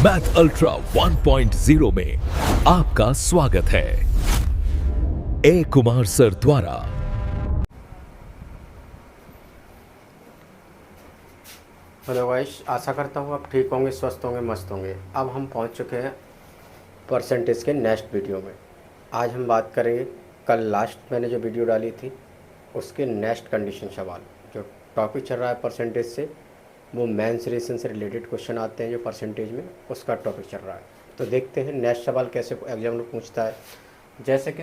Math ultra 1.0 में आपका स्वागत है ए कुमार सर द्वारा। हेलो गाइस, आशा करता हूँ आप ठीक होंगे, स्वस्थ होंगे, मस्त होंगे। अब हम पहुँच चुके हैं परसेंटेज के नेक्स्ट वीडियो में। आज हम बात करेंगे कल लास्ट मैंने जो वीडियो डाली थी उसके नेक्स्ट कंडीशन सवाल। जो टॉपिक चल रहा है परसेंटेज से, वो मेंसुरेशन से रिलेटेड क्वेश्चन आते हैं जो परसेंटेज में, उसका टॉपिक चल रहा है। तो देखते हैं नेक्स्ट सवाल कैसे एग्जामिनर पूछता है। जैसे कि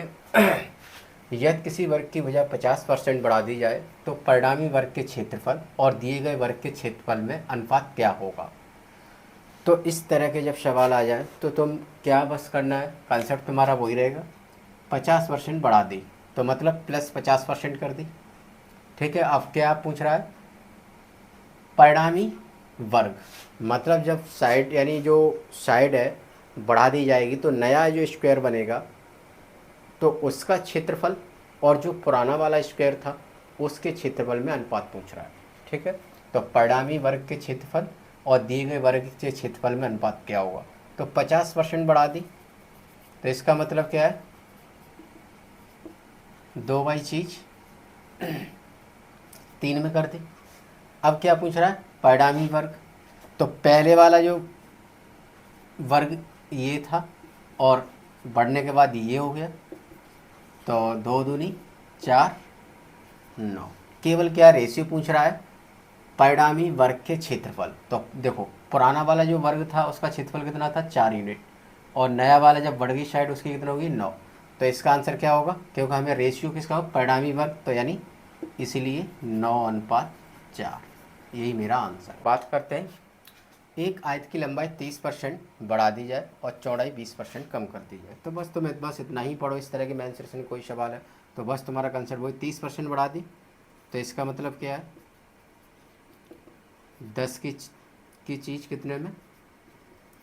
यदि किसी वर्ग की भुजा 50% बढ़ा दी जाए तो परिणामी वर्ग के क्षेत्रफल और दिए गए वर्ग के क्षेत्रफल में अनुपात क्या होगा। तो इस तरह के जब सवाल आ जाए तो तुम क्या बस करना है, कंसेप्ट तुम्हारा वही रहेगा। 50% बढ़ा दी तो मतलब प्लस 50% कर दी, ठीक है। अब क्या पूछ रहा है, परिणामी वर्ग, मतलब जब साइड यानी जो साइड है बढ़ा दी जाएगी तो नया जो स्क्वायर बनेगा तो उसका क्षेत्रफल और जो पुराना वाला स्क्वायर था उसके क्षेत्रफल में अनुपात पूछ रहा है, ठीक है। तो परिणामी वर्ग के क्षेत्रफल और दिए गए वर्ग के क्षेत्रफल में अनुपात क्या होगा। तो 50% बढ़ा दी तो इसका मतलब क्या है, 2 बाई चीज 3 में कर दी। अब क्या पूछ रहा है, परिणामी वर्ग, तो पहले वाला जो वर्ग ये था और बढ़ने के बाद ये हो गया, तो 2 दूनी 4 9। केवल क्या रेशियो पूछ रहा है, परिणामी वर्ग के क्षेत्रफल। तो देखो पुराना वाला जो वर्ग था उसका क्षेत्रफल कितना था, 4 यूनिट, और नया वाला जब बढ़ गई साइड उसकी कितना होगी, 9। तो इसका आंसर क्या होगा, क्योंकि हमें रेशियो किसका हो, परिणामी वर्ग, तो यानी इसीलिए 9:4, यही मेरा आंसर। बात करते हैं, एक आयत की लंबाई 30% बढ़ा दी जाए और चौड़ाई 20% कम कर दी जाए। तो बस तुम्हें बस इतना ही पढ़ो, इस तरह के मेंसुरेशन कोई सवाल है तो बस तुम्हारा कंसेप्ट वही, 30% बढ़ा दी तो इसका मतलब क्या है, 10 की चीज़ कितने में,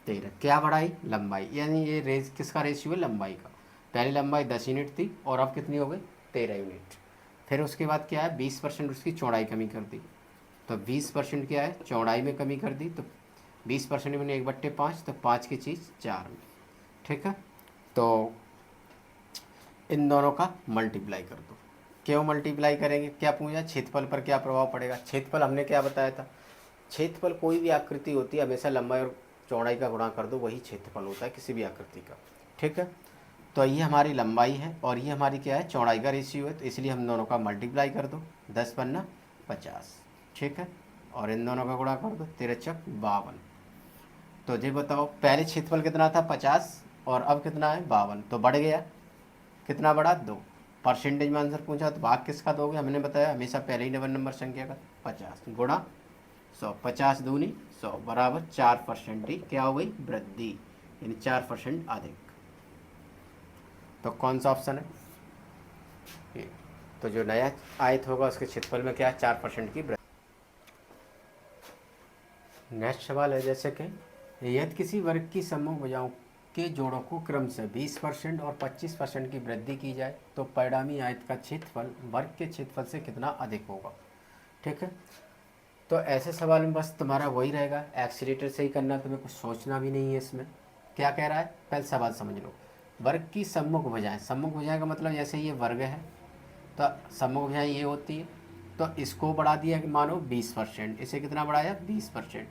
13। क्या बढ़ाई, लंबाई, यानी ये किसका रेशियो है, लंबाई का। पहले लंबाई 10 यूनिट थी और अब कितनी हो गई, 13 यूनिट। फिर उसके बाद क्या है, 20% उसकी चौड़ाई कमी कर दी। तो 20% क्या है, चौड़ाई में कमी कर दी। तो 20% में 1/5, तो 5 की चीज़ 4 में, ठीक है। तो इन दोनों का मल्टीप्लाई कर दो। क्यों मल्टीप्लाई करेंगे, क्या पूछा, क्षेत्रफल पर क्या प्रभाव पड़ेगा। क्षेत्रफल हमने क्या बताया था, क्षेत्रफल कोई भी आकृति होती है हमेशा लंबाई और चौड़ाई का गुणा कर दो, वही क्षेत्रफल होता है किसी भी आकृति का, ठीक है। तो ये हमारी लंबाई है और ये हमारी क्या है, चौड़ाई का रेशियो है, तो इसलिए हम दोनों का मल्टीप्लाई कर दो, 10 पन्ना 50, ठीक है। और इन दोनों का गुणा कर दो, 13 चक 52। तो ये बताओ पहले क्षेत्रफल कितना था, 50, और अब कितना है, 52, तो बढ़ गया, कितना बढ़ा, 2। परसेंटेज में आंसर पूछा तो भाग किसका दोगे, हमने बताया हमेशा पहले ही डबल नंबर संख्या का, 50 गुणा 100, 50 दूनी 100 बराबर 4% ही क्या हो गई, वृद्धि, यानी 4% अधिक। तो कौन सा ऑप्शन है ये। तो जो नया आयत होगा उसके क्षेत्रफल में क्या है, 4% की वृद्धि। नेक्स्ट सवाल है, जैसे कि यदि किसी वर्ग की सम्मुख भुजाओं के जोड़ों को क्रम से 20% और 25% की वृद्धि की जाए तो परिणामी आयत का क्षेत्रफल वर्ग के क्षेत्रफल से कितना अधिक होगा, ठीक है। तो ऐसे सवाल में बस तुम्हारा वही रहेगा, एक्सीलेटर से ही करना, तुम्हें कुछ सोचना भी नहीं है इसमें। क्या कह रहा है, पहले सवाल समझ लो। वर्ग की सम्मुख भुजाएं, सम्मुख भुजाएं का मतलब जैसे ये वर्ग है तो सम्मुख भुजाएं ये होती है, तो इसको बढ़ा दिया कि मानो 20%, इसे कितना बढ़ाया, 20%।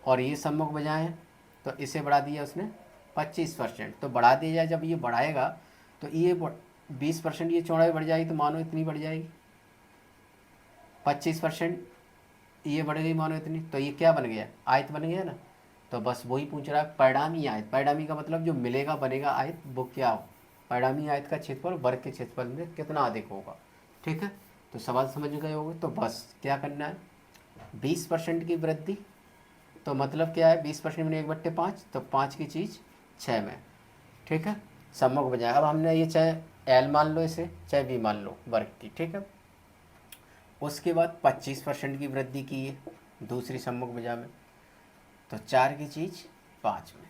और ये सम्मुख भुजाएं हैं तो इसे बढ़ा दिया उसने 25%। तो बढ़ा दिया जाए, जब ये बढ़ाएगा तो ये 20% ये चौड़ाई बढ़ जाएगी, तो मानो इतनी बढ़ जाएगी, 25% ये बढ़ गई मानो इतनी, तो ये क्या बन गया, आयत बन गया ना। तो बस वही पूछ रहा है, परिणामी आयत, परिणामी का मतलब जो मिलेगा बनेगा आयत, वो क्या हो, परिणामी आयत का क्षेत्रफल वर्ग के क्षेत्रफल में कितना अधिक होगा, ठीक है। तो सवाल समझ गए होंगे। तो बस क्या करना है, 20% की वृद्धि, तो मतलब क्या है, 20% में 1/5, तो 5 की चीज़ 6 में, ठीक है। सम्मुख बजाय अब हमने ये चाहे एल मान लो इसे, चाहे बी मान लो वर्ग की, ठीक है। उसके बाद 25% की वृद्धि की है दूसरी सम्मुख भुजा में, तो 4 की चीज़ 5 में।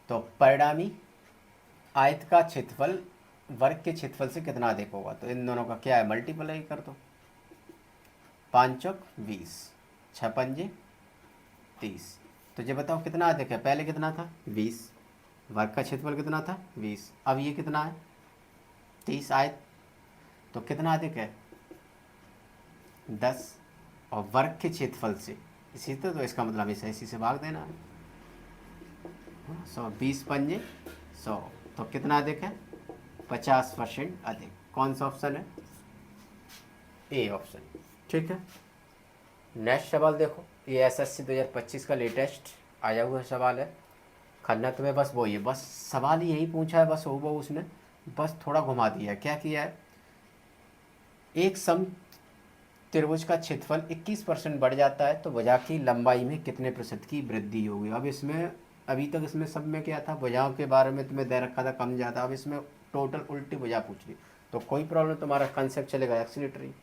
तो परिणामी आयत का क्षेत्रफल वर्ग के क्षेत्रफल से कितना अधिक होगा, तो इन दोनों का क्या है, मल्टीप्लाई कर दो, 5 चौक 20, 6 पंजे 30, तो ये बताओ कितना अधिक है, पहले कितना था 20, वर्ग का क्षेत्रफल कितना था 20, अब ये कितना है 30 आयत, तो कितना अधिक है 10, और वर्ग के क्षेत्रफल से इसी तो इसका मतलब हमेशा इसी से भाग देना है। 100 20 पंजे 100, तो कितना अधिक है 50% अधिक। कौन सा ऑप्शन है, ए ऑप्शन। ठीक है, नेक्स्ट सवाल देखो, ये एसएससी 2025 का लेटेस्ट आया हुआ सवाल है। खन्ना तुम्हें बस वो ये बस सवाल यही पूछा है, बस वो उसने बस थोड़ा घुमा दिया है। क्या किया है, एक सम त्रिभुज का क्षेत्रफल 21% बढ़ जाता है तो भुजा की लंबाई में कितने प्रतिशत की वृद्धि होगी। अब इसमें अभी तक इसमें सब में क्या था, भुजाओं के बारे में तुम्हें दे रखा था कम ज़्यादा, अब इसमें टोटल उल्टी भुजा पूछ ली तो कोई प्रॉब्लम, तुम्हारा कंसेप्ट चलेगा एक्सीलरेटरी।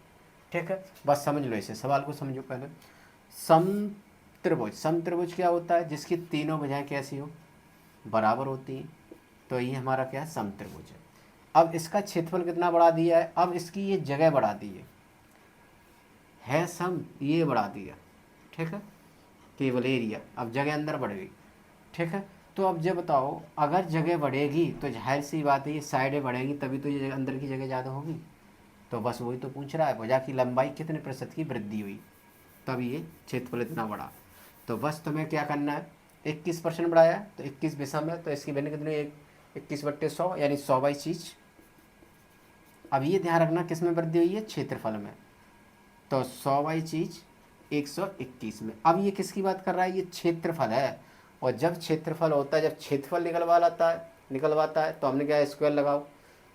ठीक है, बस समझ लो इसे, सवाल को समझो पहले। सम त्रिभुज क्या होता है, जिसकी तीनों भुजाएं कैसी हो, बराबर होती हैं, तो ये हमारा क्या है सम त्रिभुज है। अब इसका क्षेत्रफल कितना बढ़ा दिया है, अब इसकी ये जगह बढ़ा दी है सम, ये बढ़ा दिया। ठीक है, केवल एरिया, अब जगह अंदर बढ़ गई। ठीक है, तो अब जब बताओ अगर जगह बढ़ेगी तो जाहिर सी बात है ये साइडें बढ़ेंगी तभी तो ये अंदर की जगह ज़्यादा होगी। तो बस वही तो पूछ रहा है, भुजा की लंबाई कितने प्रतिशत की वृद्धि हुई तब ये क्षेत्रफल इतना बढ़ा। तो बस तुम्हें क्या करना है, 21% बढ़ाया तो 21 विषम है तो इसकी वैल्यू कितनी, 21/100 यानी 100 चीज। अब ये ध्यान रखना किस में वृद्धि हुई है, क्षेत्रफल में, तो 100 चीज 121 में। अब ये किसकी बात कर रहा है, ये क्षेत्रफल है, और जब क्षेत्रफल होता है, जब क्षेत्रफल निकलवाता है तो हमने क्या स्क्वायर लगाओ,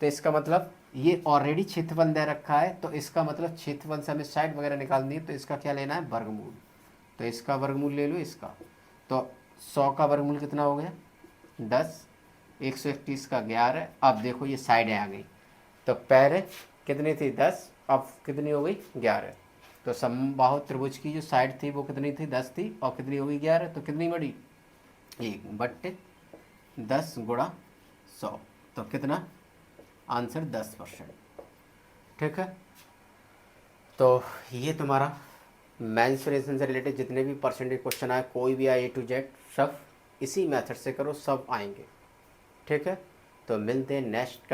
तो इसका मतलब ये ऑलरेडी क्षेत्रफल दे रखा है, तो इसका मतलब क्षेत्रफल से हमें साइड वगैरह निकालनी है, तो इसका क्या लेना है वर्गमूल, तो इसका वर्गमूल ले लो इसका। तो 100 का वर्गमूल कितना हो गया 10, 121 का 11। अब देखो ये साइडें आ गई, तो पहले कितनी थी 10, अब कितनी हो गई 11। तो समबाहु त्रिभुज की जो साइड थी वो कितनी थी 10 थी, और कितनी हो गई 11, तो कितनी बढ़ी 1/10 गुणा 100, तो कितना आंसर 10%। ठीक है, तो ये तुम्हारा मेंसुरेशन से रिलेटेड जितने भी परसेंटेज क्वेश्चन आए, कोई भी आए A to Z, सब इसी मेथड से करो, सब आएंगे। ठीक है, तो मिलते हैं नेक्स्ट